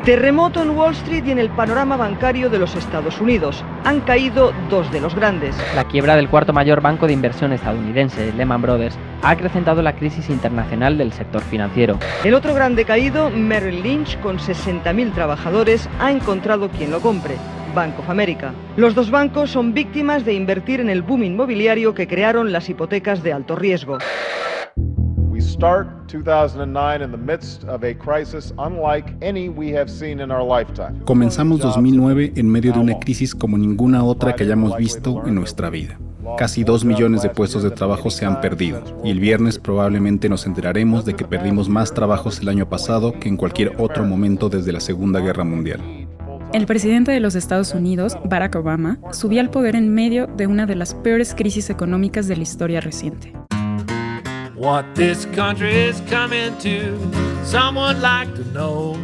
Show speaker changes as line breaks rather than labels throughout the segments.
Terremoto en Wall Street y en el panorama bancario de los Estados Unidos. Han caído dos de los grandes.
La quiebra del cuarto mayor banco de inversión estadounidense, Lehman Brothers, ha acrecentado la crisis internacional del sector financiero.
El otro grande caído, Merrill Lynch, con 60.000 trabajadores, ha encontrado quien lo compre: Bank of America. Los dos bancos son víctimas de invertir en el boom inmobiliario que crearon las hipotecas de alto riesgo.
We start 2009 in the midst of a crisis unlike any we have seen in our lifetime.
Comenzamos 2009 en medio de una crisis como ninguna otra que hayamos visto en nuestra vida. Casi 2 millones de puestos de trabajo se han perdido, y el viernes probablemente nos enteraremos de que perdimos más trabajos el año pasado que en cualquier otro momento desde la Segunda Guerra Mundial.
El presidente de los Estados Unidos, Barack Obama, subió al poder en medio de una de las peores crisis económicas de la historia reciente.
What this country is coming to, someone like to know.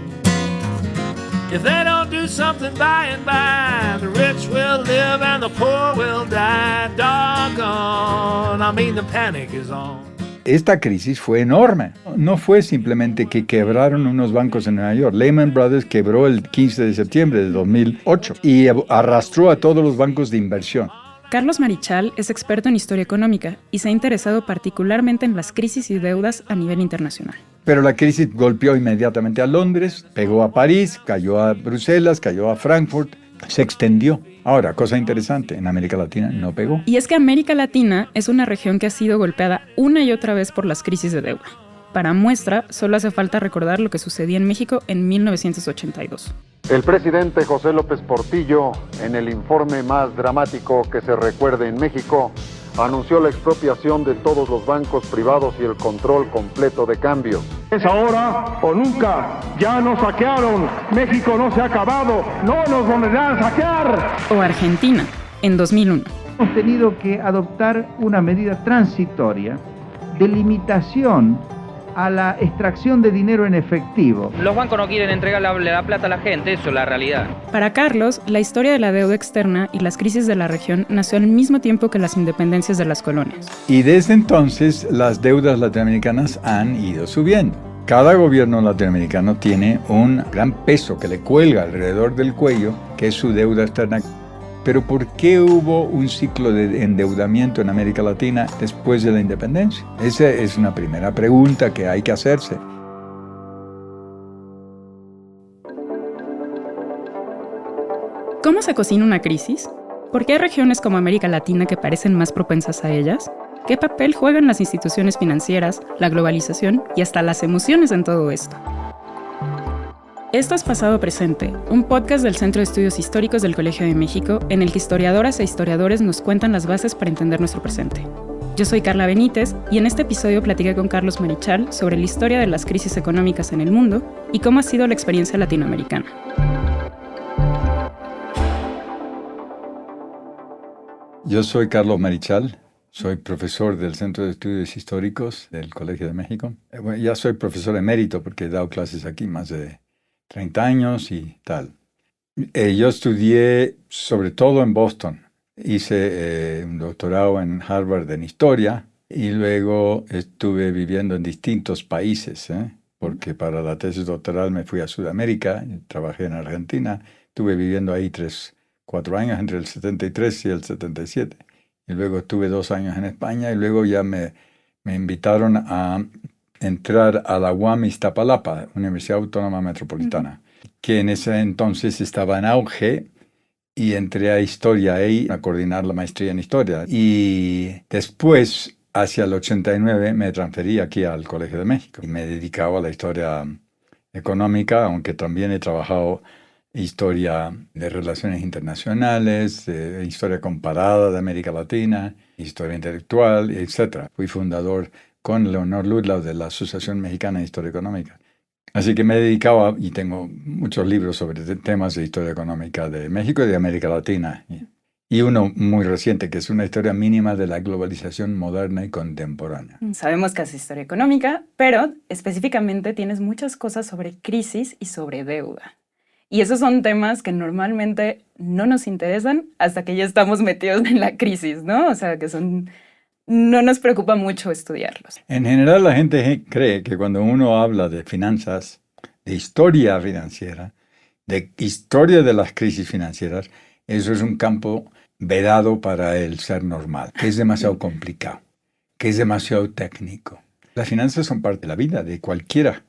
If they don't do something by and by, the rich will live and the poor will die. Doggone, I mean the panic is on.
Esta crisis fue enorme. No fue simplemente que quebraron unos bancos en Nueva York. Lehman Brothers quebró el 15 de septiembre de 2008 y arrastró a todos los bancos de inversión.
Carlos Marichal es experto en historia económica y se ha interesado particularmente en las crisis y deudas a nivel internacional.
Pero la crisis golpeó inmediatamente a Londres, pegó a París, cayó a Bruselas, cayó a Frankfurt, se extendió. Ahora, cosa interesante, en América Latina no pegó.
Y es que América Latina es una región que ha sido golpeada una y otra vez por las crisis de deuda. Para muestra, solo hace falta recordar lo que sucedía en México en 1982.
El presidente José López Portillo, en el informe más dramático que se recuerde en México, anunció la expropiación de todos los bancos privados y el control completo de cambios.
Es ahora o nunca. Ya nos saquearon. México no se ha acabado. No nos volverán a saquear.
O Argentina, en 2001.
Hemos tenido que adoptar una medida transitoria de limitación a la extracción de dinero en efectivo.
Los bancos no quieren entregar la plata a la gente, eso es la realidad.
Para Carlos, la historia de la deuda externa y las crisis de la región nació al mismo tiempo que las independencias de las colonias.
Y desde entonces las deudas latinoamericanas han ido subiendo. Cada gobierno latinoamericano tiene un gran peso que le cuelga alrededor del cuello, que es su deuda externa. Pero ¿por qué hubo un ciclo de endeudamiento en América Latina después de la independencia? Esa es una primera pregunta que hay que hacerse.
¿Cómo se cocina una crisis? ¿Por qué hay regiones como América Latina que parecen más propensas a ellas? ¿Qué papel juegan las instituciones financieras, la globalización y hasta las emociones en todo esto? Esto es Pasado Presente, un podcast del Centro de Estudios Históricos del Colegio de México, en el que historiadoras e historiadores nos cuentan las bases para entender nuestro presente. Yo soy Carla Benítez y en este episodio platiqué con Carlos Marichal sobre la historia de las crisis económicas en el mundo y cómo ha sido la experiencia latinoamericana.
Yo soy Carlos Marichal, soy profesor del Centro de Estudios Históricos del Colegio de México. Ya soy profesor emérito porque he dado clases aquí más de 30 años y tal. Yo estudié sobre todo en Boston. Hice un doctorado en Harvard en historia y luego estuve viviendo en distintos países, porque para la tesis doctoral me fui a Sudamérica, trabajé en Argentina, estuve viviendo ahí 4 años entre el 73 y el 77. Y luego estuve 2 años en España y luego ya me invitaron a entrar a la UAM Iztapalapa, Universidad Autónoma Metropolitana, que en ese entonces estaba en auge, y entré a historia ahí a coordinar la maestría en historia. Y después, hacia el 89, me transferí aquí al Colegio de México y me dedicaba a la historia económica, aunque también he trabajado historia de relaciones internacionales, historia comparada de América Latina, historia intelectual, etc. Fui fundador con Leonor Ludlow de la Asociación Mexicana de Historia Económica. Así que me dedicaba, y tengo muchos libros sobre temas de historia económica de México y de América Latina. Y uno muy reciente, que es una historia mínima de la globalización moderna y contemporánea.
Sabemos que haces historia económica, pero específicamente tienes muchas cosas sobre crisis y sobre deuda. Y esos son temas que normalmente no nos interesan hasta que ya estamos metidos en la crisis, ¿no? O sea, que no nos preocupa mucho estudiarlos.
En general, la gente cree que cuando uno habla de finanzas, de historia financiera, de historia de las crisis financieras, eso es un campo vedado para el ser normal, que es demasiado complicado, que es demasiado técnico. Las finanzas son parte de la vida de cualquiera.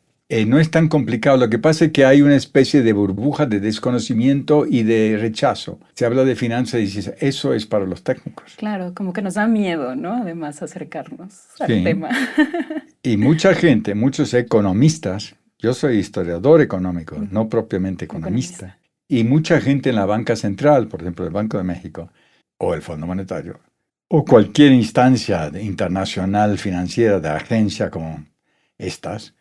No es tan complicado. Lo que pasa es que hay una especie de burbuja de desconocimiento y de rechazo. Se habla de finanzas y dices, eso es para los técnicos.
Claro, como que nos da miedo, ¿no? Además, acercarnos al tema.
Y mucha gente, muchos economistas, yo soy historiador económico, no propiamente economista, y mucha gente en la banca central, por ejemplo, el Banco de México, o el Fondo Monetario, o cualquier instancia internacional financiera de agencia como estas,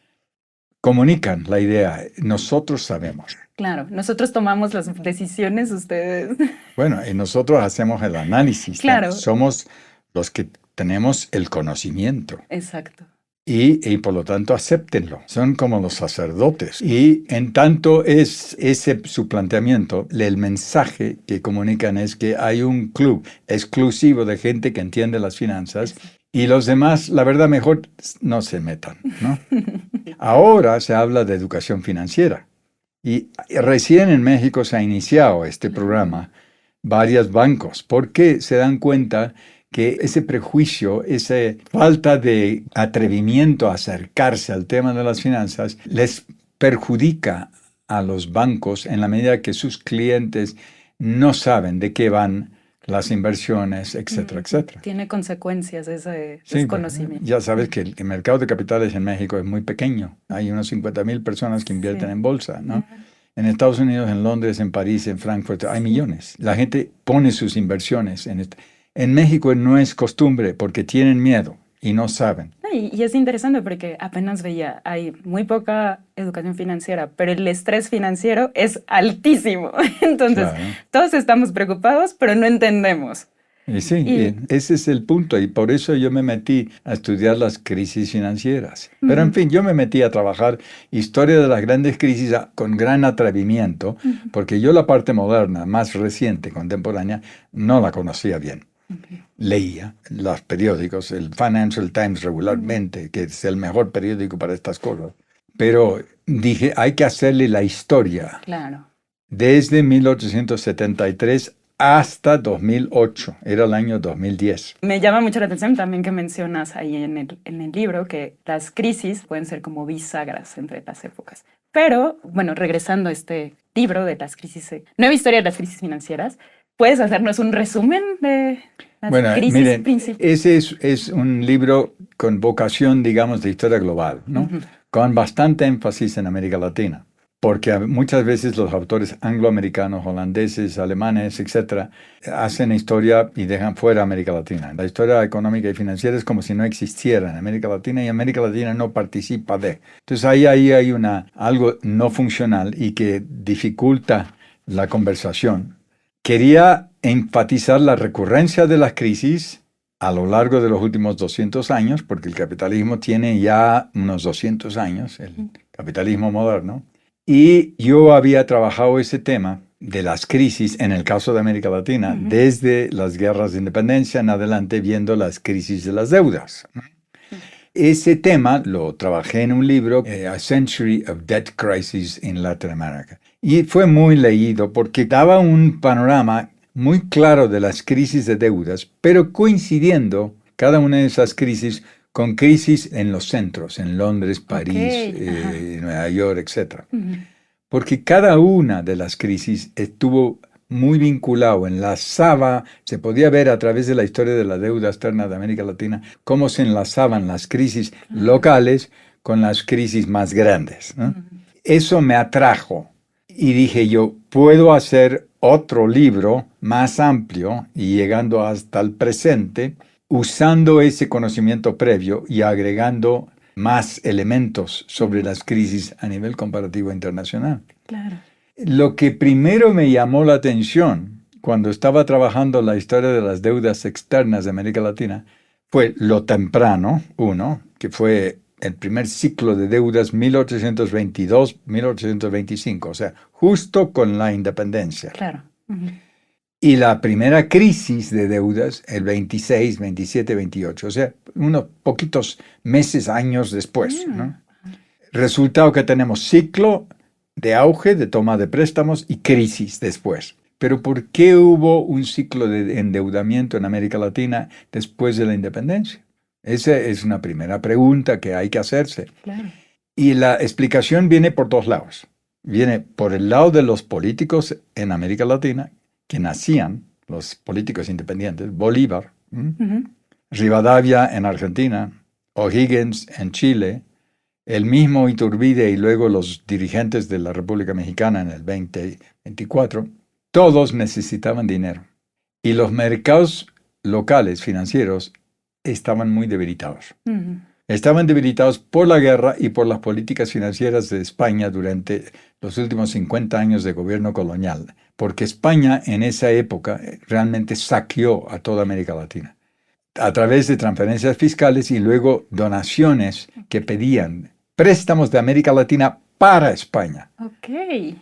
comunican la idea, nosotros sabemos.
Claro, nosotros tomamos las decisiones, ustedes.
Bueno, y nosotros hacemos el análisis.
Claro.
Somos los que tenemos el conocimiento.
Exacto.
Y por lo tanto, acéptenlo. Son como los sacerdotes. Y en tanto es ese su planteamiento, el mensaje que comunican es que hay un club exclusivo de gente que entiende las finanzas. Y los demás, la verdad, mejor no se metan, ¿no? Ahora se habla de educación financiera. Y recién en México se ha iniciado este programa, varios bancos, porque se dan cuenta que ese prejuicio, esa falta de atrevimiento a acercarse al tema de las finanzas, les perjudica a los bancos en la medida que sus clientes no saben de qué van las inversiones, etcétera, etcétera.
Tiene consecuencias ese
Sí,
desconocimiento.
ya sabes que el mercado de capitales en México es muy pequeño. Hay unos 50,000 personas que invierten en bolsa, ¿no? En Estados Unidos, en Londres, en París, en Frankfurt, hay millones. La gente pone sus inversiones en esto. En México no es costumbre porque tienen miedo y no saben.
Y es interesante porque apenas veía, hay muy poca educación financiera, pero el estrés financiero es altísimo. Entonces, todos estamos preocupados, pero no entendemos.
Y sí, ese es el punto. Y por eso yo me metí a estudiar las crisis financieras. Pero en fin, yo me metí a trabajar historia de las grandes crisis con gran atrevimiento, porque yo la parte moderna, más reciente, contemporánea, no la conocía bien. Leía los periódicos, el Financial Times regularmente, que es el mejor periódico para estas cosas. Pero dije, hay que hacerle la historia.
Claro.
Desde 1873 hasta 2008, era el año 2010.
Me llama mucho la atención también que mencionas ahí en el libro que las crisis pueden ser como bisagras entre las épocas. Pero, bueno, regresando a este libro de las crisis, Nueva historia de las crisis financieras, ¿puedes hacernos un resumen de las crisis principales?
Ese es un libro con vocación, digamos, de historia global, ¿no? Con bastante énfasis en América Latina, porque muchas veces los autores angloamericanos, holandeses, alemanes, etcétera, hacen historia y dejan fuera América Latina. La historia económica y financiera es como si no existiera en América Latina y América Latina no participa de. Entonces ahí hay algo no funcional y que dificulta la conversación. Quería enfatizar la recurrencia de las crisis a lo largo de los últimos 200 años, porque el capitalismo tiene ya unos 200 años, el capitalismo moderno, y yo había trabajado ese tema de las crisis, en el caso de América Latina, desde las guerras de independencia en adelante, viendo las crisis de las deudas. Ese tema lo trabajé en un libro, A Century of Debt Crisis in Latin America. Y fue muy leído porque daba un panorama muy claro de las crisis de deudas, pero coincidiendo cada una de esas crisis con crisis en los centros, en Londres, París, Nueva York, etc. Porque cada una de las crisis estuvo muy vinculado, enlazaba, se podía ver a través de la historia de la deuda externa de América Latina, cómo se enlazaban las crisis locales con las crisis más grandes, ¿no? Eso me atrajo y dije yo, puedo hacer otro libro más amplio y llegando hasta el presente, usando ese conocimiento previo y agregando más elementos sobre las crisis a nivel comparativo internacional.
Claro.
Lo que primero me llamó la atención cuando estaba trabajando la historia de las deudas externas de América Latina fue lo temprano, que fue el primer ciclo de deudas 1822-1825, o sea, justo con la independencia.
Claro.
Y la primera crisis de deudas, el 26, 27, 28, o sea, unos poquitos meses, años después, ¿no? Resultado que tenemos ciclo de auge, de toma de préstamos y crisis después. Pero ¿por qué hubo un ciclo de endeudamiento en América Latina después de la independencia? Esa es una primera pregunta que hay que hacerse.
Claro.
Y la explicación viene por dos lados. Viene por el lado de los políticos en América Latina, que nacían, los políticos independientes, Bolívar, Rivadavia en Argentina, O'Higgins en Chile, el mismo Iturbide y luego los dirigentes de la República Mexicana en el 2024, todos necesitaban dinero. Y los mercados locales financieros estaban muy debilitados. Estaban debilitados por la guerra y por las políticas financieras de España durante los últimos 50 años de gobierno colonial, porque España en esa época realmente saqueó a toda América Latina a través de transferencias fiscales y luego donaciones que pedían préstamos de América Latina para España.
Ok.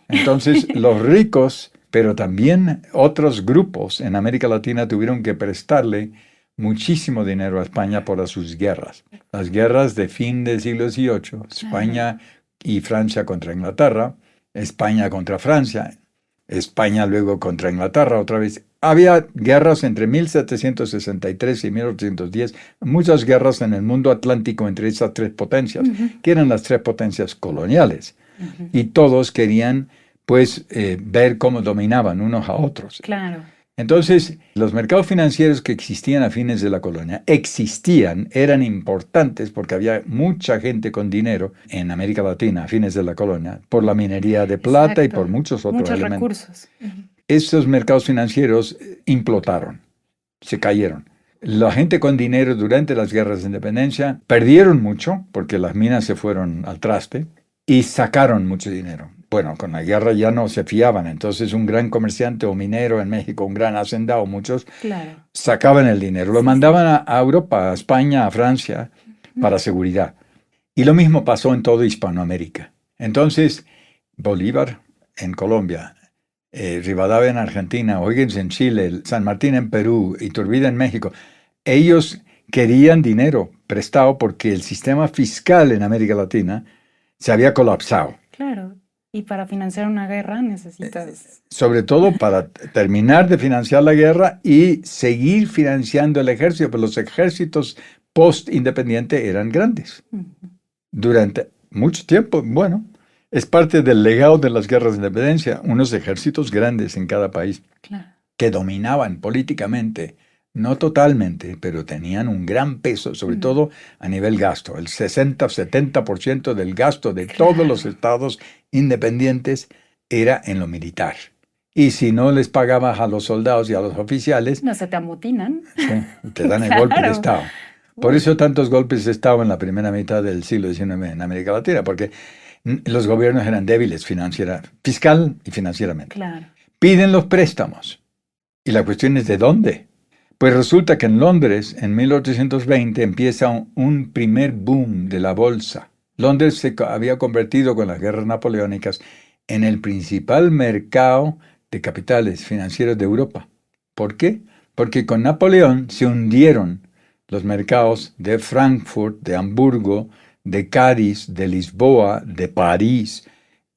Entonces los ricos, pero también otros grupos en América Latina tuvieron que prestarle muchísimo dinero a España por sus guerras. Las guerras de fin del siglo XVIII, España y Francia contra Inglaterra, España contra Francia, España luego contra Inglaterra otra vez. Había guerras entre 1763 y 1810, muchas guerras en el mundo atlántico entre esas tres potencias, que eran las tres potencias coloniales. Y todos querían, pues, ver cómo dominaban unos a otros.
Claro.
Entonces, los mercados financieros que existían a fines de la colonia eran importantes porque había mucha gente con dinero en América Latina a fines de la colonia por la minería de plata y por muchos otros elementos.
Recursos.
Esos mercados financieros implotaron, se cayeron. La gente con dinero durante las guerras de independencia perdieron mucho porque las minas se fueron al traste y sacaron mucho dinero. Bueno, con la guerra ya no se fiaban, entonces un gran comerciante o minero en México, un gran hacendado, muchos sacaban el dinero, lo mandaban a Europa, a España, a Francia, para seguridad. Y lo mismo pasó en toda Hispanoamérica. Entonces, Bolívar en Colombia, Rivadavia en Argentina, O'Higgins en Chile, San Martín en Perú, Iturbide en México, ellos querían dinero prestado porque el sistema fiscal en América Latina se había colapsado.
Claro. Y para financiar una guerra necesitas...
Sobre todo para terminar de financiar la guerra y seguir financiando el ejército, pues los ejércitos post-independiente eran grandes. Durante mucho tiempo, bueno, es parte del legado de las guerras de independencia, unos ejércitos grandes en cada país que dominaban políticamente, no totalmente, pero tenían un gran peso, sobre todo a nivel gasto. El 60-70% del gasto de todos los estados independientes era en lo militar. Y si no les pagabas a los soldados y a los oficiales...
No se te amotinan.
Sí, te dan el golpe de Estado. Por eso tantos golpes de Estado en la primera mitad del siglo XIX en América Latina, porque los gobiernos eran débiles fiscal y financieramente.
Claro.
Piden los préstamos. Y la cuestión es ¿de dónde? Pues resulta que en Londres, en 1820, empieza un primer boom de la bolsa. Londres se había convertido con las guerras napoleónicas en el principal mercado de capitales financieros de Europa. ¿Por qué? Porque con Napoleón se hundieron los mercados de Frankfurt, de Hamburgo, de Cádiz, de Lisboa, de París.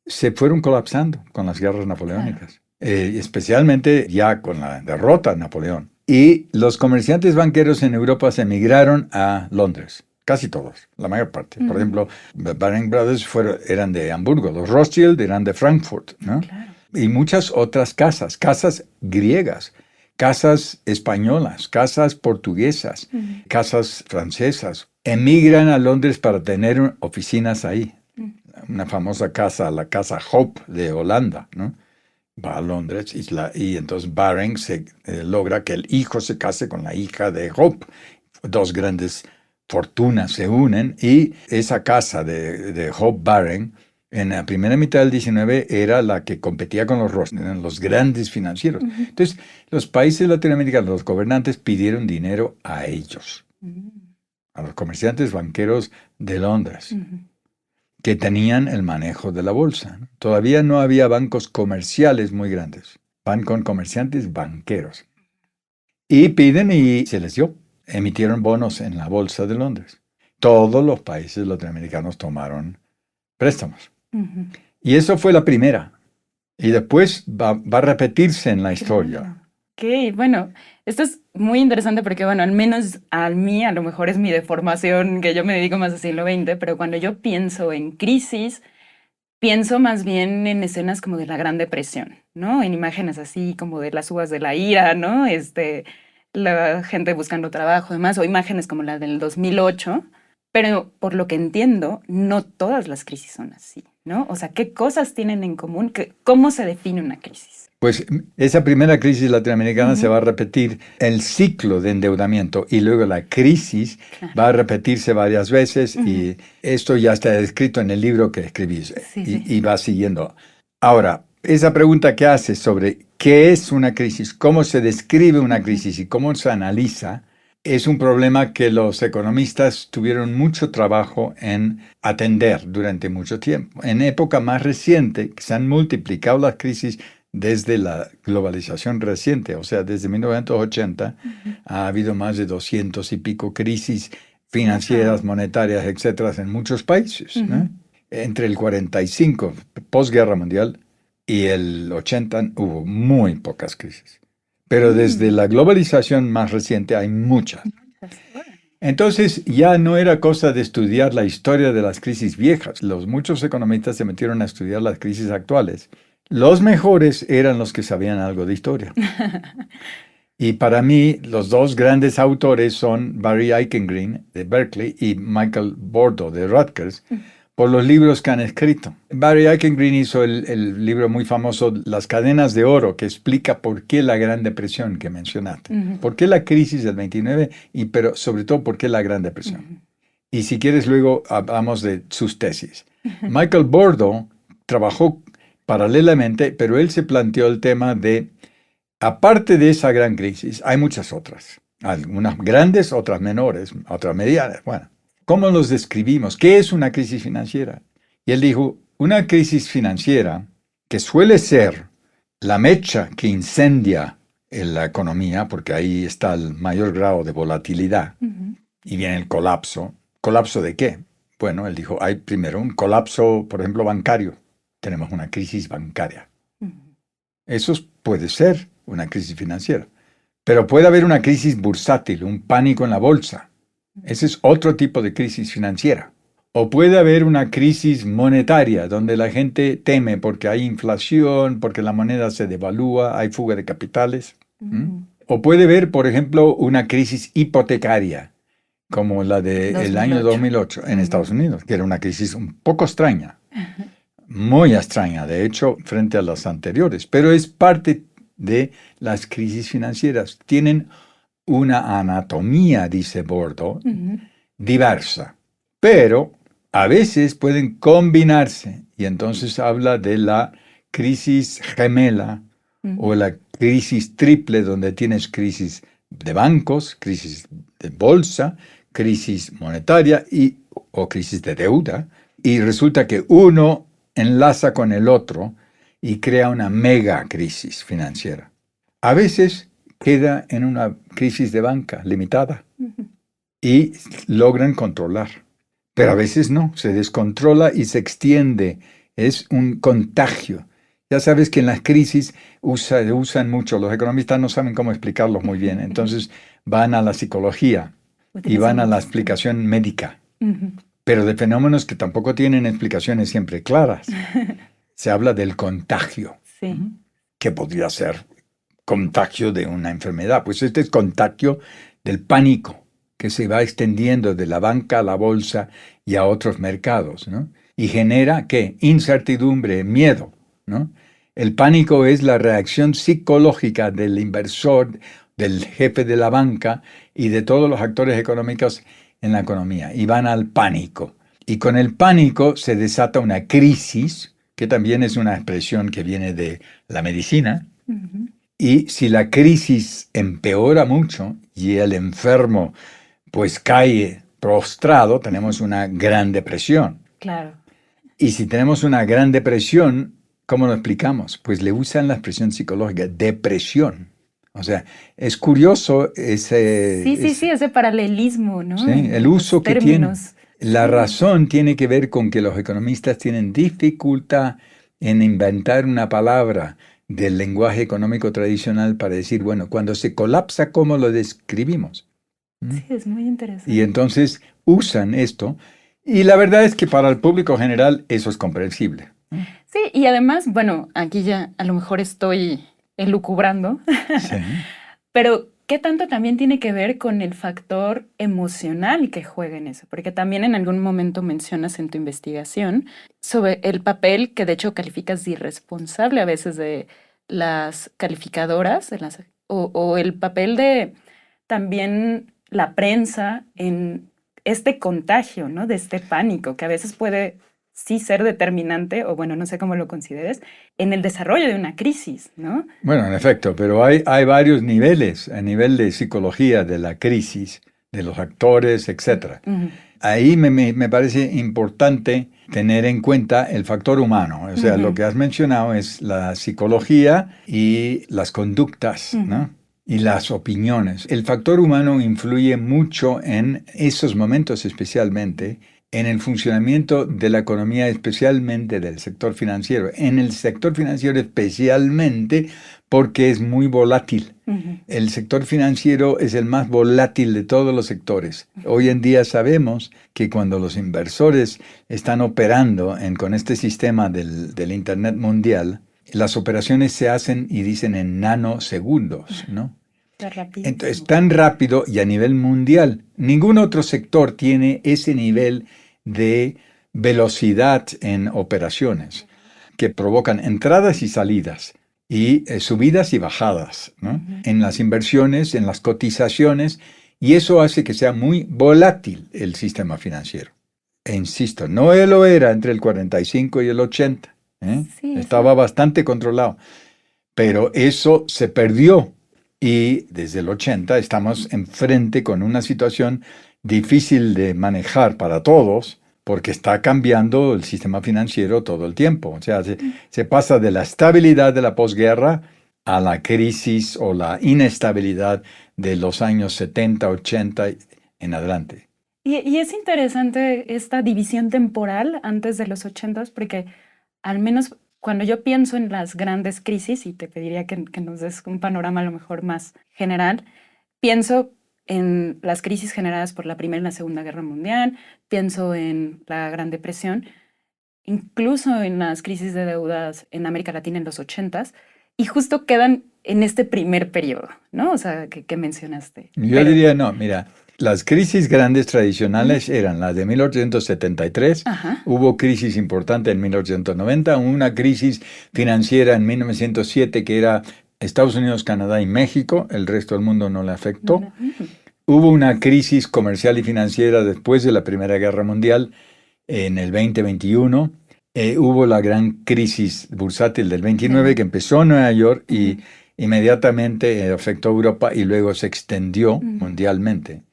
Se fueron colapsando con las guerras napoleónicas, especialmente ya con la derrota de Napoleón. Y los comerciantes banqueros en Europa se emigraron a Londres. Casi todos, la mayor parte. Por ejemplo, Baring Brothers eran de Hamburgo, los Rothschild eran de Frankfurt, ¿no? Claro. Y muchas otras casas griegas, casas españolas, casas portuguesas, casas francesas, emigran a Londres para tener oficinas ahí. Una famosa casa, la Casa Hope de Holanda, ¿no? Va a Londres y entonces Baring logra que el hijo se case con la hija de Hope. Dos grandes fortunas se unen y esa casa de Hope Baring en la primera mitad del 19 era la que competía con los grandes financieros. Entonces los países latinoamericanos, los gobernantes pidieron dinero a ellos, a los comerciantes banqueros de Londres. Que tenían el manejo de la bolsa. Todavía no había bancos comerciales muy grandes. Van con comerciantes banqueros. Y piden y se les dio. Emitieron bonos en la bolsa de Londres. Todos los países latinoamericanos tomaron préstamos. Y eso fue la primera. Y después va a repetirse en la historia.
Ok, bueno, esto es muy interesante porque, bueno, al menos a mí, a lo mejor es mi deformación, que yo me dedico más al siglo XX, pero cuando yo pienso en crisis, pienso más bien en escenas como de la Gran Depresión, ¿no? En imágenes así como de las uvas de la ira, ¿no? La gente buscando trabajo, demás, o imágenes como la del 2008, pero por lo que entiendo, no todas las crisis son así, ¿no? O sea, ¿qué cosas tienen en común? ¿Cómo se define una crisis?
Pues esa primera crisis latinoamericana se va a repetir el ciclo de endeudamiento y luego la crisis va a repetirse varias veces y esto ya está descrito en el libro que escribí y va siguiendo. Ahora, esa pregunta que haces sobre qué es una crisis, cómo se describe una crisis y cómo se analiza, es un problema que los economistas tuvieron mucho trabajo en atender durante mucho tiempo. En época más reciente se han multiplicado las crisis desde la globalización reciente, o sea, desde 1980 ha habido más de 200 y pico crisis financieras, monetarias, etcétera, en muchos países, ¿no? Entre el 45, posguerra mundial, y el 80 hubo muy pocas crisis. Pero desde la globalización más reciente hay muchas. Entonces ya no era cosa de estudiar la historia de las crisis viejas. Muchos economistas se metieron a estudiar las crisis actuales. Los mejores eran los que sabían algo de historia. Y para mí, los dos grandes autores son Barry Eichengreen, de Berkeley, y Michael Bordo, de Rutgers, por los libros que han escrito. Barry Eichengreen hizo el libro muy famoso, Las cadenas de oro, que explica por qué la Gran Depresión que mencionaste. Por qué la crisis del 29, pero sobre todo por qué la Gran Depresión. Y si quieres, luego hablamos de sus tesis. Michael Bordo trabajó paralelamente, pero él se planteó el tema de, aparte de esa gran crisis, hay muchas otras. Algunas grandes, otras menores, otras medianas. Bueno, ¿cómo los describimos? ¿Qué es una crisis financiera? Y él dijo, una crisis financiera que suele ser la mecha que incendia en la economía, porque ahí está el mayor grado de volatilidad, y viene el colapso. ¿Colapso de qué? Bueno, él dijo, hay primero un colapso, por ejemplo, bancario. Tenemos una crisis bancaria. Eso puede ser una crisis financiera. Pero puede haber una crisis bursátil, un pánico en la bolsa. Ese es otro tipo de crisis financiera. O puede haber una crisis monetaria, donde la gente teme porque hay inflación, porque la moneda se devalúa, hay fuga de capitales. O puede haber, por ejemplo, una crisis hipotecaria, como la del año 2008 en Estados Unidos, que era una crisis un poco extraña. Muy extraña, de hecho, frente a las anteriores, pero es parte de las crisis financieras. Tienen una anatomía, dice Bordo, diversa, pero a veces pueden combinarse, y entonces habla de la crisis gemela o la crisis triple, donde tienes crisis de bancos, crisis de bolsa, crisis monetaria o crisis de deuda, y resulta que uno enlaza con el otro y crea una mega crisis financiera. A veces queda en una crisis de banca limitada y logran controlar, pero a veces no, se descontrola y se extiende, es un contagio. Ya sabes que en las crisis usan mucho, los economistas no saben cómo explicarlo muy bien, entonces van a la psicología y van a la explicación médica. Pero de fenómenos que tampoco tienen explicaciones siempre claras. Se habla del contagio. ¿Qué podría ser contagio de una enfermedad? Pues este es contagio del pánico, que se va extendiendo de la banca a la bolsa y a otros mercados, ¿no? Y genera, ¿qué? Incertidumbre, miedo, ¿no? El pánico es la reacción psicológica del inversor, del jefe de la banca y de todos los actores económicos en la economía, y van al pánico. Y con el pánico se desata una crisis, que también es una expresión que viene de la medicina, y si la crisis empeora mucho y el enfermo pues cae prostrado, tenemos una gran depresión.
Claro.
Y si tenemos una gran depresión, ¿cómo lo explicamos? Pues le usan la expresión psicológica, depresión. O sea, es curioso ese...
Sí, ese paralelismo, ¿no?
Sí, el uso que tiene. La razón tiene que ver con que los economistas tienen dificultad en inventar una palabra del lenguaje económico tradicional para decir, bueno, cuando se colapsa, ¿cómo lo describimos?
Sí, es muy interesante.
Y entonces usan esto, y la verdad es que para el público general eso es comprensible.
Sí, y además, bueno, aquí ya a lo mejor estoy elucubrando,
Sí.
pero ¿qué tanto también tiene que ver con el factor emocional que juega en eso? Porque también en algún momento mencionas en tu investigación sobre el papel que de hecho calificas de irresponsable a veces de las calificadoras o el papel de también la prensa en este contagio, ¿no? De este pánico que a veces puede sí ser determinante, o bueno, no sé cómo lo consideres, en el desarrollo de una crisis, ¿no?
Bueno, en efecto, pero hay varios niveles, a nivel de psicología de la crisis, de los actores, etc.
Uh-huh.
Ahí me parece importante tener en cuenta el factor humano. O sea, lo que has mencionado es la psicología y las conductas, ¿no? Y las opiniones. El factor humano influye mucho en esos momentos especialmente, en el funcionamiento de la economía, especialmente del sector financiero. En el sector financiero especialmente porque es muy volátil. El sector financiero es el más volátil de todos los sectores. Hoy en día sabemos que cuando los inversores están operando con este sistema del Internet mundial, las operaciones se hacen y dicen en nanosegundos, ¿no? Entonces, tan rápido y a nivel mundial. Ningún otro sector tiene ese nivel de velocidad en operaciones que provocan entradas y salidas y subidas y bajadas, ¿no? En las inversiones, en las cotizaciones, y eso hace que sea muy volátil el sistema financiero. E insisto, no lo era entre el 45 y el 80. Sí, estaba bastante controlado, pero eso se perdió y desde el 80 estamos enfrente con una situación difícil de manejar para todos, porque está cambiando el sistema financiero todo el tiempo. O sea, se pasa de la estabilidad de la posguerra a la crisis o la inestabilidad de los años 70, 80 en adelante.
Y es interesante esta división temporal antes de los 80, porque al menos cuando yo pienso en las grandes crisis, y te pediría que nos des un panorama a lo mejor más general, pienso en las crisis generadas por la Primera y la Segunda Guerra Mundial, pienso en la Gran Depresión, incluso en las crisis de deudas en América Latina en los 80s, y justo quedan en este primer periodo, ¿no? O sea, que mencionaste.
Yo diría, no, mira, las crisis grandes tradicionales eran las de 1873, hubo crisis importante en 1890, una crisis financiera en 1907 que era Estados Unidos, Canadá y México, el resto del mundo no le afectó. Hubo una crisis comercial y financiera después de la Primera Guerra Mundial en el 2021. Hubo la gran crisis bursátil del 29 que empezó en Nueva York y inmediatamente afectó a Europa y luego se extendió mundialmente.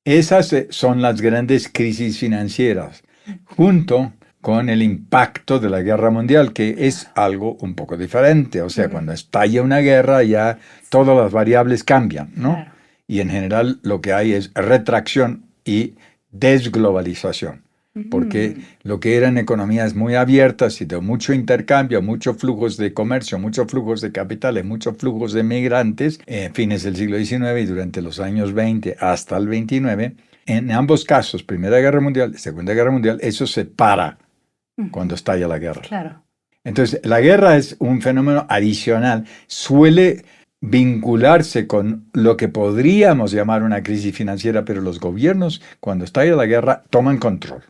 Esas son las grandes crisis financieras, junto con el impacto de la guerra mundial, que es algo un poco diferente. O sea, cuando estalla una guerra ya todas las variables cambian, ¿no? Claro. Y en general lo que hay es retracción y desglobalización, porque lo que eran economías muy abiertas y de mucho intercambio, muchos flujos de comercio, muchos flujos de capitales, muchos flujos de migrantes, fines del siglo XIX y durante los años 20 hasta el 29, en ambos casos, Primera Guerra Mundial y Segunda Guerra Mundial, eso se para cuando estalla la guerra.
Claro.
Entonces, la guerra es un fenómeno adicional, suele vincularse con lo que podríamos llamar una crisis financiera, pero los gobiernos, cuando estalla la guerra, toman control.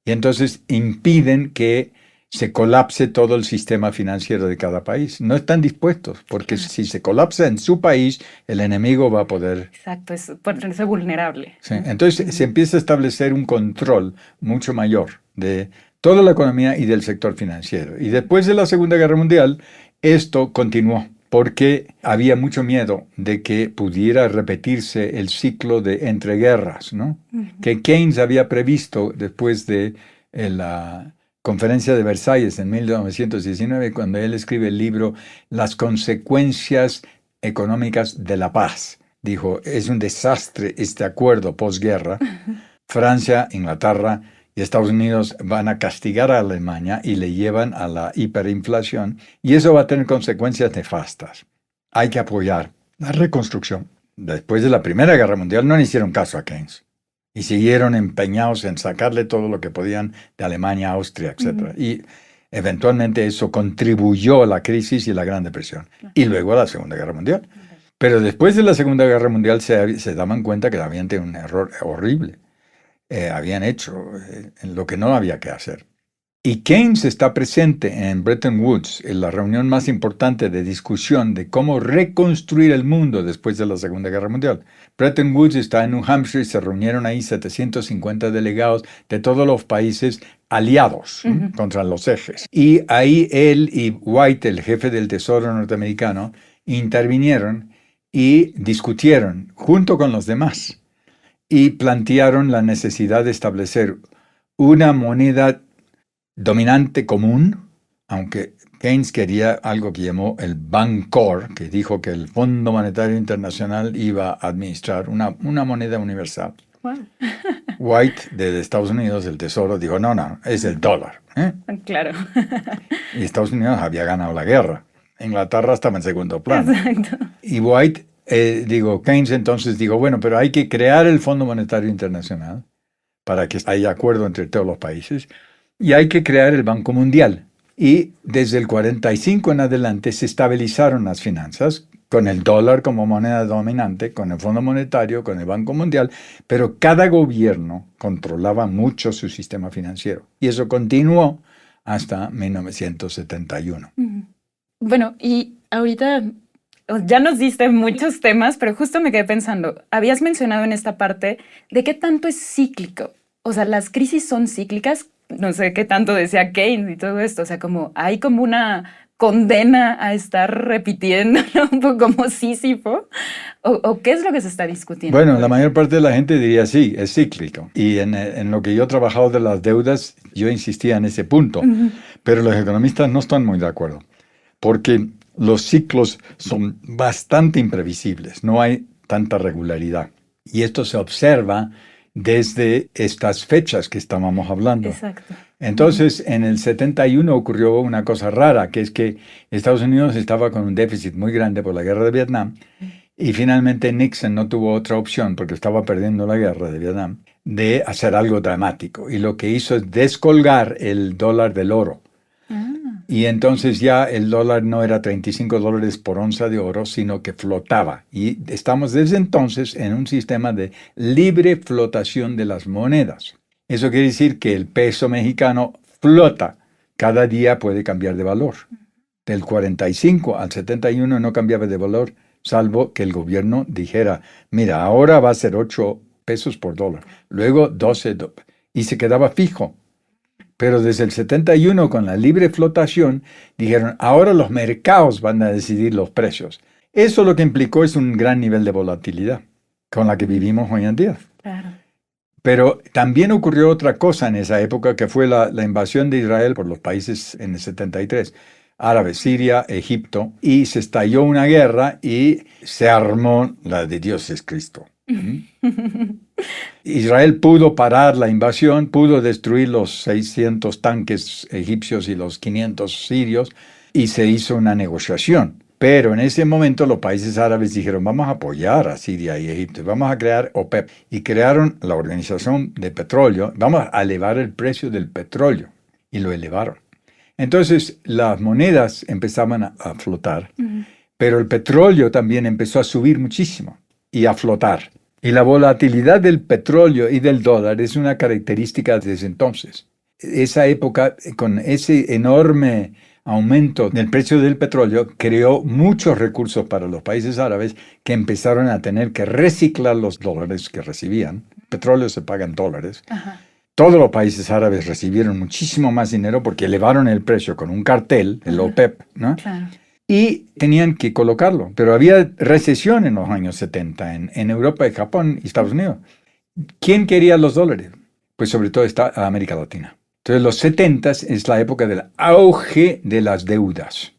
Y entonces impiden que se colapse todo el sistema financiero de cada país. No están dispuestos, porque si se colapsa en su país, el enemigo va a poder...
Exacto, es ponerse vulnerable.
Sí. Entonces se empieza a establecer un control mucho mayor de toda la economía y del sector financiero. Y después de la Segunda Guerra Mundial, esto continuó, porque había mucho miedo de que pudiera repetirse el ciclo de entreguerras, ¿no? Que Keynes había previsto después de la Conferencia de Versalles en 1919, cuando él escribe el libro Las consecuencias económicas de la paz. Dijo, es un desastre este acuerdo posguerra. Francia, Inglaterra y y Estados Unidos van a castigar a Alemania y le llevan a la hiperinflación, y eso va a tener consecuencias nefastas. Hay que apoyar la reconstrucción. Después de la Primera Guerra Mundial no le hicieron caso a Keynes y siguieron empeñados en sacarle todo lo que podían de Alemania, Austria, etc. Y eventualmente eso contribuyó a la crisis y la Gran Depresión, y luego a la Segunda Guerra Mundial. Pero después de la Segunda Guerra Mundial se daban cuenta que habían tenido un error horrible. Habían hecho lo que no había que hacer. Y Keynes está presente en Bretton Woods, en la reunión más importante de discusión de cómo reconstruir el mundo después de la Segunda Guerra Mundial. Bretton Woods está en New Hampshire y se reunieron ahí 750 delegados de todos los países aliados contra los ejes. Y ahí él y White, el jefe del Tesoro norteamericano, intervinieron y discutieron junto con los demás y plantearon la necesidad de establecer una moneda dominante común, aunque Keynes quería algo que llamó el Bancor, que dijo que el Fondo Monetario Internacional iba a administrar una moneda universal. Wow. White de Estados Unidos, el Tesoro, dijo, no, es el dólar.
Claro.
Y Estados Unidos había ganado la guerra. Inglaterra estaba en segundo plano.
Exacto.
Y White, Keynes entonces dijo, bueno, pero hay que crear el Fondo Monetario Internacional para que haya acuerdo entre todos los países. Y hay que crear el Banco Mundial. Y desde el 45 en adelante se estabilizaron las finanzas con el dólar como moneda dominante, con el Fondo Monetario, con el Banco Mundial, pero cada gobierno controlaba mucho su sistema financiero. Y eso continuó hasta 1971.
Bueno, y ahorita ya nos diste muchos temas, pero justo me quedé pensando, habías mencionado en esta parte de qué tanto es cíclico. O sea, las crisis son cíclicas. No sé qué tanto decía Keynes y todo esto, o sea, hay como una condena a estar repitiendo, ¿no? Un poco como Sísifo, o qué es lo que se está discutiendo.
Bueno, la mayor parte de la gente diría sí, es cíclico, y en lo que yo he trabajado de las deudas, yo insistía en ese punto, pero los economistas no están muy de acuerdo, porque los ciclos son bastante imprevisibles, no hay tanta regularidad, y esto se observa desde estas fechas que estábamos hablando.
Exacto.
Entonces, en el 71 ocurrió una cosa rara, que es que Estados Unidos estaba con un déficit muy grande por la guerra de Vietnam, y finalmente Nixon no tuvo otra opción, porque estaba perdiendo la guerra de Vietnam, de hacer algo dramático. Y lo que hizo es descolgar el dólar del oro. Y entonces ya el dólar no era $35 por onza de oro, sino que flotaba. Y estamos desde entonces en un sistema de libre flotación de las monedas. Eso quiere decir que el peso mexicano flota. Cada día puede cambiar de valor. Del 45 al 71 no cambiaba de valor, salvo que el gobierno dijera, mira, ahora va a ser 8 pesos por dólar. Luego 12, y se quedaba fijo. Pero desde el 71, con la libre flotación, dijeron, ahora los mercados van a decidir los precios. Eso lo que implicó es un gran nivel de volatilidad con la que vivimos hoy en día.
Claro.
Pero también ocurrió otra cosa en esa época, que fue la invasión de Israel por los países en el 73. Árabes, Siria, Egipto, y se estalló una guerra y se armó la de Dios es Cristo. Israel pudo parar la invasión, pudo destruir los 600 tanques egipcios y los 500 sirios, y se hizo una negociación. Pero en ese momento los países árabes dijeron, vamos a apoyar a Siria y Egipto, vamos a crear OPEP. Y crearon la Organización de Petróleo, vamos a elevar el precio del petróleo. Y lo elevaron. Entonces las monedas empezaban a flotar, pero el petróleo también empezó a subir muchísimo y a flotar. Y la volatilidad del petróleo y del dólar es una característica desde entonces. Esa época, con ese enorme aumento del precio del petróleo, creó muchos recursos para los países árabes que empezaron a tener que reciclar los dólares que recibían. Petróleo se paga en dólares. Ajá. Todos los países árabes recibieron muchísimo más dinero porque elevaron el precio con un cartel, el OPEP, ¿no? Claro. Y tenían que colocarlo. Pero había recesión en los años 70 en Europa, y Japón y Estados Unidos. ¿Quién quería los dólares? Pues sobre todo está América Latina. Entonces los 70 es la época del auge de las deudas.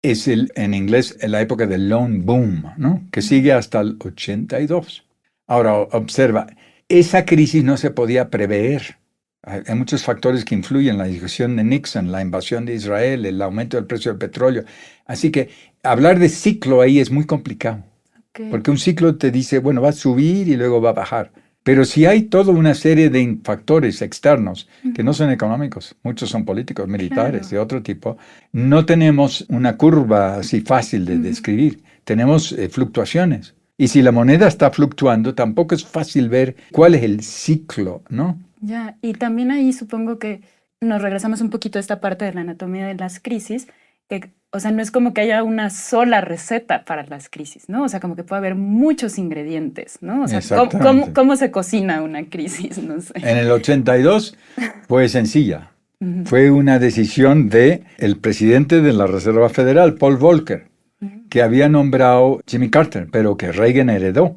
Es en inglés la época del loan boom, ¿no? Que sigue hasta el 82. Ahora observa, esa crisis no se podía prever. Hay muchos factores que influyen, la discusión de Nixon, la invasión de Israel, el aumento del precio del petróleo. Así que hablar de ciclo ahí es muy complicado. Okay. Porque un ciclo te dice, bueno, va a subir y luego va a bajar. Pero si hay toda una serie de factores externos que no son económicos, muchos son políticos, militares, de otro tipo, no tenemos una curva así fácil de describir. Tenemos fluctuaciones. Y si la moneda está fluctuando, tampoco es fácil ver cuál es el ciclo, ¿no?
Ya, y también ahí supongo que nos regresamos un poquito a esta parte de la anatomía de las crisis, que, o sea, no es como que haya una sola receta para las crisis, ¿no? O sea, como que puede haber muchos ingredientes, ¿no? O sea, ¿cómo se cocina una crisis? No sé.
En el 82 fue sencilla. Fue una decisión del presidente de la Reserva Federal, Paul Volcker, que había nombrado Jimmy Carter, pero que Reagan heredó.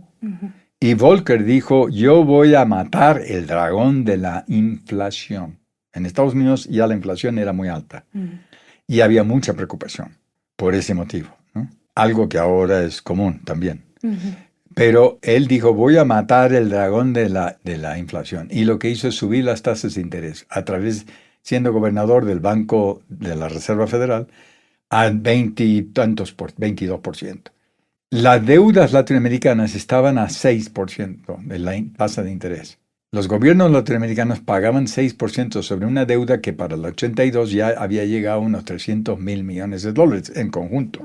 Y Volcker dijo, yo voy a matar el dragón de la inflación. En Estados Unidos ya la inflación era muy alta. Y había mucha preocupación por ese motivo, ¿no? Algo que ahora es común también. Pero él dijo, voy a matar el dragón de la inflación. Y lo que hizo es subir las tasas de interés a través, siendo gobernador del Banco de la Reserva Federal, a 22%. Las deudas latinoamericanas estaban a 6% de la tasa de interés. Los gobiernos latinoamericanos pagaban 6% sobre una deuda que para el 82 ya había llegado a unos $300 mil millones en conjunto.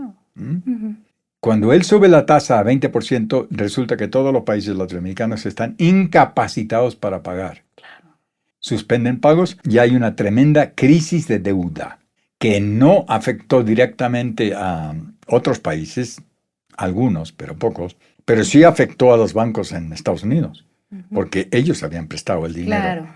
Cuando él sube la tasa a 20%, resulta que todos los países latinoamericanos están incapacitados para pagar. Suspenden pagos y hay una tremenda crisis de deuda que no afectó directamente a otros países, algunos, pero pocos, pero sí afectó a los bancos en Estados Unidos, porque ellos habían prestado el dinero.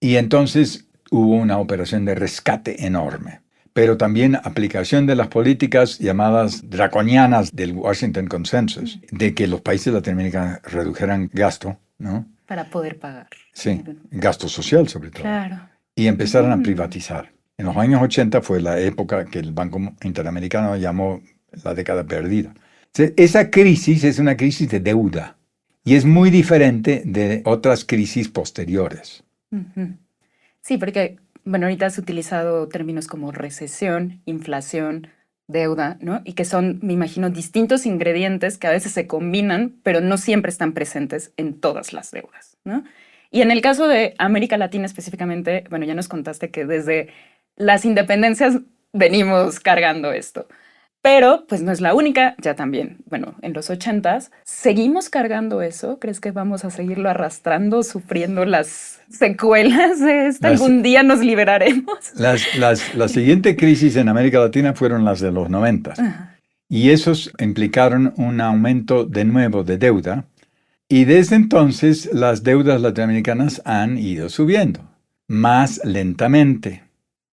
Y entonces hubo una operación de rescate enorme, pero también aplicación de las políticas llamadas draconianas del Washington Consensus, de que los países latinoamericanos redujeran gasto, ¿no?
Para poder pagar.
Sí, gasto social sobre todo.
Claro.
Y empezaron a privatizar. En los años 80 fue la época que el Banco Interamericano llamó la década perdida. Esa crisis es una crisis de deuda y es muy diferente de otras crisis posteriores.
Sí, porque, bueno, ahorita has utilizado términos como recesión, inflación, deuda, ¿no? Y que son, me imagino, distintos ingredientes que a veces se combinan, pero no siempre están presentes en todas las deudas, ¿no? Y en el caso de América Latina específicamente, bueno, ya nos contaste que desde las independencias venimos cargando esto. Pero, pues no es la única, ya también, bueno, en los 80s, ¿seguimos cargando eso? ¿Crees que vamos a seguirlo arrastrando, sufriendo las secuelas de esto? ¿Algún día nos liberaremos?
La siguiente crisis en América Latina fueron las de los 90s. Y esos implicaron un aumento de nuevo de deuda. Y desde entonces las deudas latinoamericanas han ido subiendo, más lentamente.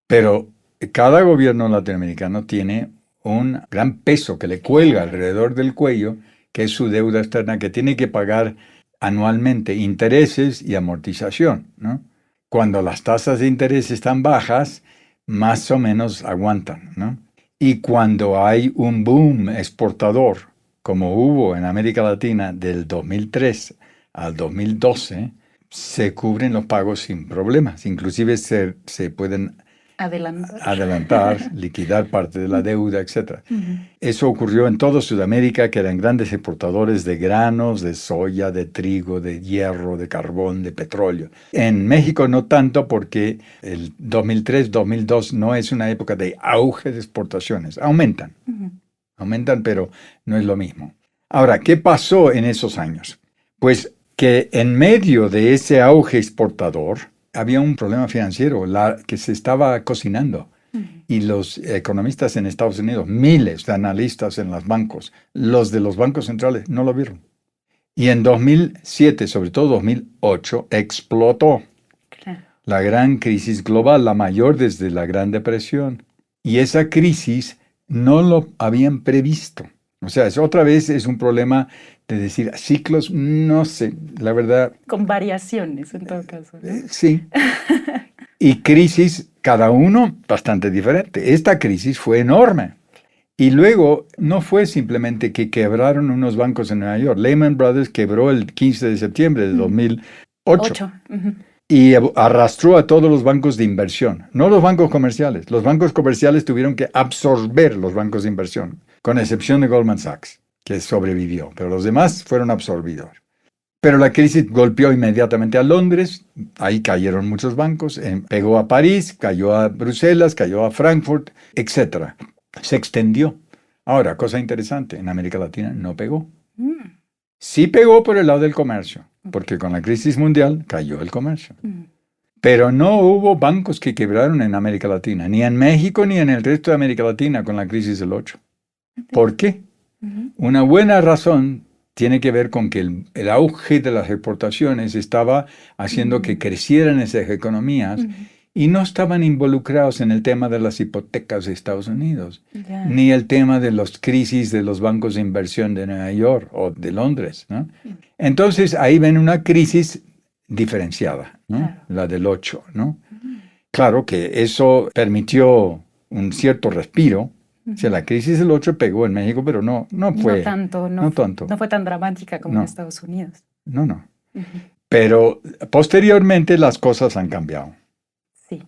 Pero cada gobierno latinoamericano tiene un gran peso que le cuelga alrededor del cuello, que es su deuda externa, que tiene que pagar anualmente intereses y amortización, ¿no? Cuando las tasas de interés están bajas, más o menos aguantan, ¿no? Y cuando hay un boom exportador, como hubo en América Latina del 2003 al 2012, se cubren los pagos sin problemas. Inclusive se pueden adelantar, liquidar parte de la deuda, etc. Eso ocurrió en toda Sudamérica, que eran grandes exportadores de granos, de soya, de trigo, de hierro, de carbón, de petróleo. En México no tanto, porque el 2003-2002 no es una época de auge de exportaciones. Aumentan, pero no es lo mismo. Ahora, ¿qué pasó en esos años? Pues que en medio de ese auge exportador, había un problema financiero que se estaba cocinando. Y los economistas en Estados Unidos, miles de analistas en los bancos, los de los bancos centrales, no lo vieron. Y en 2007, sobre todo 2008, explotó la gran crisis global, la mayor desde la Gran Depresión. Y esa crisis no lo habían previsto. O sea, otra vez es un problema de decir ciclos, no sé, la verdad.
Con variaciones en todo caso, ¿no?
Sí. Y crisis, cada uno bastante diferente. Esta crisis fue enorme. Y luego no fue simplemente que quebraron unos bancos en Nueva York. Lehman Brothers quebró el 15 de septiembre de 2008. y arrastró a todos los bancos de inversión, no los bancos comerciales. Los bancos comerciales tuvieron que absorber los bancos de inversión, con excepción de Goldman Sachs, que sobrevivió, pero los demás fueron absorbidos. Pero la crisis golpeó inmediatamente a Londres, ahí cayeron muchos bancos, pegó a París, cayó a Bruselas, cayó a Frankfurt, etc. Se extendió. Ahora, cosa interesante, en América Latina no pegó. Sí pegó por el lado del comercio, porque con la crisis mundial cayó el comercio. Pero no hubo bancos que quebraron en América Latina, ni en México ni en el resto de América Latina con la crisis del 8. ¿Por qué? Una buena razón tiene que ver con que el auge de las exportaciones estaba haciendo que crecieran esas economías y no estaban involucrados en el tema de las hipotecas de Estados Unidos, ni el tema de las crisis de los bancos de inversión de Nueva York o de Londres, ¿no? Entonces ahí ven una crisis diferenciada, ¿no? La del 8, ¿no? Claro que eso permitió un cierto respiro. O sea, la crisis del 8 pegó en México, pero no fue tanto. No
fue tan dramática como en Estados Unidos.
No. Pero posteriormente las cosas han cambiado.
Sí.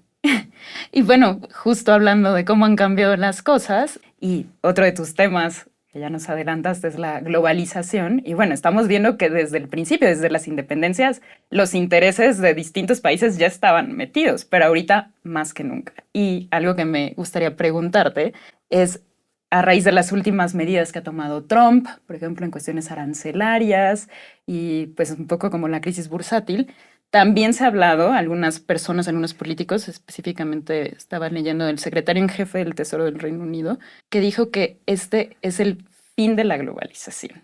Y bueno, justo hablando de cómo han cambiado las cosas, y otro de tus temas que ya nos adelantaste es la globalización. Y bueno, estamos viendo que desde el principio, desde las independencias, los intereses de distintos países ya estaban metidos, pero ahorita más que nunca. Y algo que me gustaría preguntarte es, a raíz de las últimas medidas que ha tomado Trump, por ejemplo, en cuestiones arancelarias y pues un poco como la crisis bursátil, también se ha hablado, algunas personas, algunos políticos, específicamente estaba leyendo del secretario en jefe del Tesoro del Reino Unido, que dijo que este es el fin de la globalización.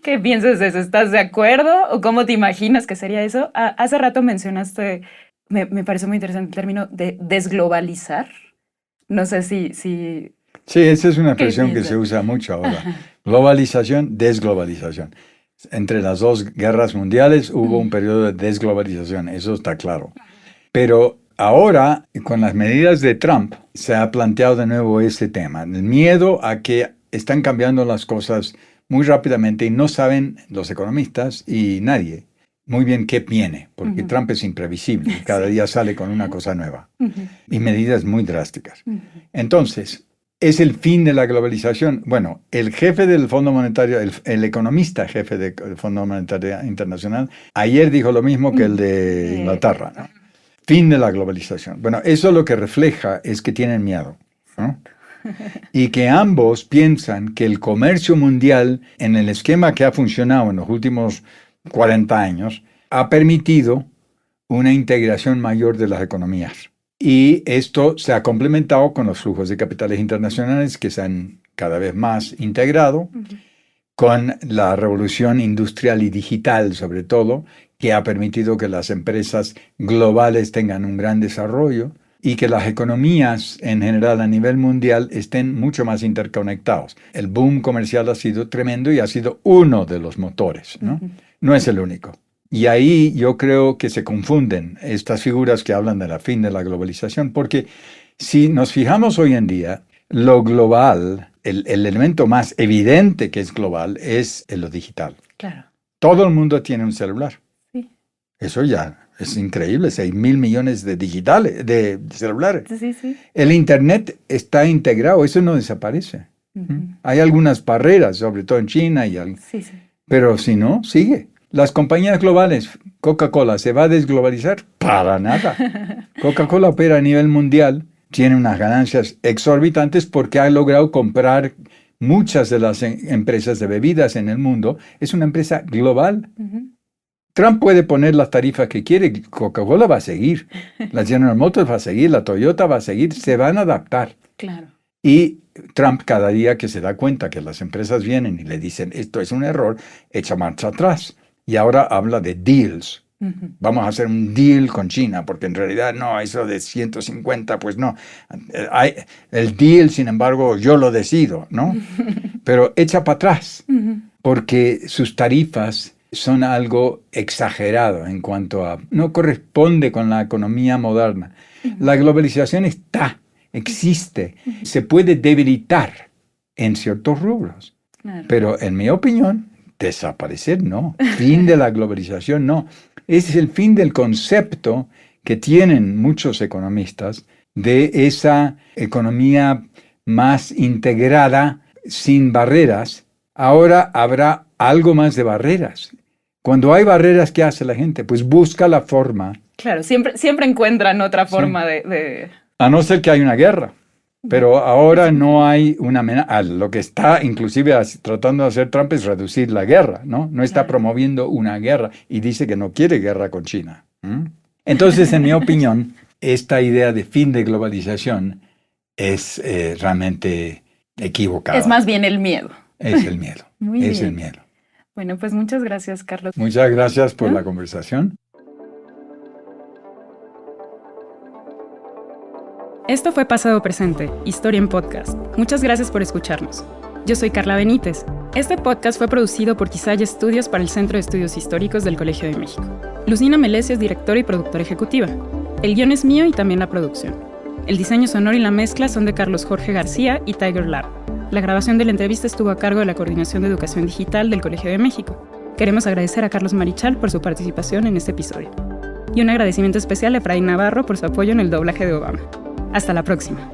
¿Qué piensas de eso? ¿Estás de acuerdo? ¿O cómo te imaginas que sería eso? Hace rato mencionaste, me pareció muy interesante el término de desglobalizar. No sé si...
Sí, esa es una expresión que se usa mucho ahora. Globalización, desglobalización. Entre las dos guerras mundiales hubo un periodo de desglobalización, eso está claro. Pero ahora, con las medidas de Trump, se ha planteado de nuevo este tema. El miedo a que están cambiando las cosas muy rápidamente y no saben los economistas y nadie muy bien qué viene, porque Trump es imprevisible. Cada día sale con una cosa nueva y medidas muy drásticas. Entonces, ¿es el fin de la globalización? Bueno, el jefe del Fondo Monetario, el economista jefe del Fondo Monetario Internacional, ayer dijo lo mismo que el de Inglaterra, ¿no? Fin de la globalización. Bueno, eso lo que refleja es que tienen miedo, ¿no? Y que ambos piensan que el comercio mundial, en el esquema que ha funcionado en los últimos 40 años, ha permitido una integración mayor de las economías. Y esto se ha complementado con los flujos de capitales internacionales que se han cada vez más integrado, con la revolución industrial y digital sobre todo, que ha permitido que las empresas globales tengan un gran desarrollo y que las economías en general a nivel mundial estén mucho más interconectados. El boom comercial ha sido tremendo y ha sido uno de los motores, ¿no? No es el único. Y ahí yo creo que se confunden estas figuras que hablan de la fin de la globalización, porque si nos fijamos hoy en día, lo global, el elemento más evidente que es global es lo digital.
Claro.
Todo el mundo tiene un celular.
Sí.
Eso ya es increíble, 6.000 millones de celulares.
Sí.
El Internet está integrado, eso no desaparece. Hay algunas barreras, sobre todo en China, pero si no, sigue. Las compañías globales, Coca-Cola, ¿se va a desglobalizar? Para nada. Coca-Cola opera a nivel mundial, tiene unas ganancias exorbitantes porque ha logrado comprar muchas de las empresas de bebidas en el mundo. Es una empresa global. Trump puede poner las tarifas que quiere, Coca-Cola va a seguir, la General Motors va a seguir, la Toyota va a seguir, se van a adaptar.
Claro.
Y Trump cada día que se da cuenta que las empresas vienen y le dicen esto es un error, echa marcha atrás. Y ahora habla de deals. Vamos a hacer un deal con China, porque en realidad no, eso de 150, pues no. El deal, sin embargo, yo lo decido, ¿no? Pero echa para atrás, porque sus tarifas son algo exagerado en cuanto a... no corresponde con la economía moderna. La globalización existe, se puede debilitar en ciertos rubros. Pero en mi opinión, desaparecer no, fin de la globalización no. Ese es el fin del concepto que tienen muchos economistas de esa economía más integrada, sin barreras. Ahora habrá algo más de barreras. Cuando hay barreras, ¿qué hace la gente? Pues busca la forma.
Claro, siempre encuentran otra forma de...
A no ser que haya una guerra. Pero ahora no hay una amenaza. Lo que está inclusive tratando de hacer Trump es reducir la guerra, ¿no? No está promoviendo una guerra y dice que no quiere guerra con China. Entonces, en mi opinión, esta idea de fin de globalización es realmente equivocada.
Es más bien el miedo.
Es el miedo.
Muy
es
bien.
el miedo.
Bueno, pues muchas gracias, Carlos.
Muchas gracias por la conversación.
Esto fue Pasado Presente, Historia en Podcast. Muchas gracias por escucharnos. Yo soy Carla Benítez. Este podcast fue producido por Quisaya Estudios para el Centro de Estudios Históricos del Colegio de México. Lucina Melesio es directora y productora ejecutiva. El guión es mío y también la producción. El diseño sonoro y la mezcla son de Carlos Jorge García y Tiger Lab. La grabación de la entrevista estuvo a cargo de la Coordinación de Educación Digital del Colegio de México. Queremos agradecer a Carlos Marichal por su participación en este episodio. Y un agradecimiento especial a Efraín Navarro por su apoyo en el doblaje de Obama. Hasta la próxima.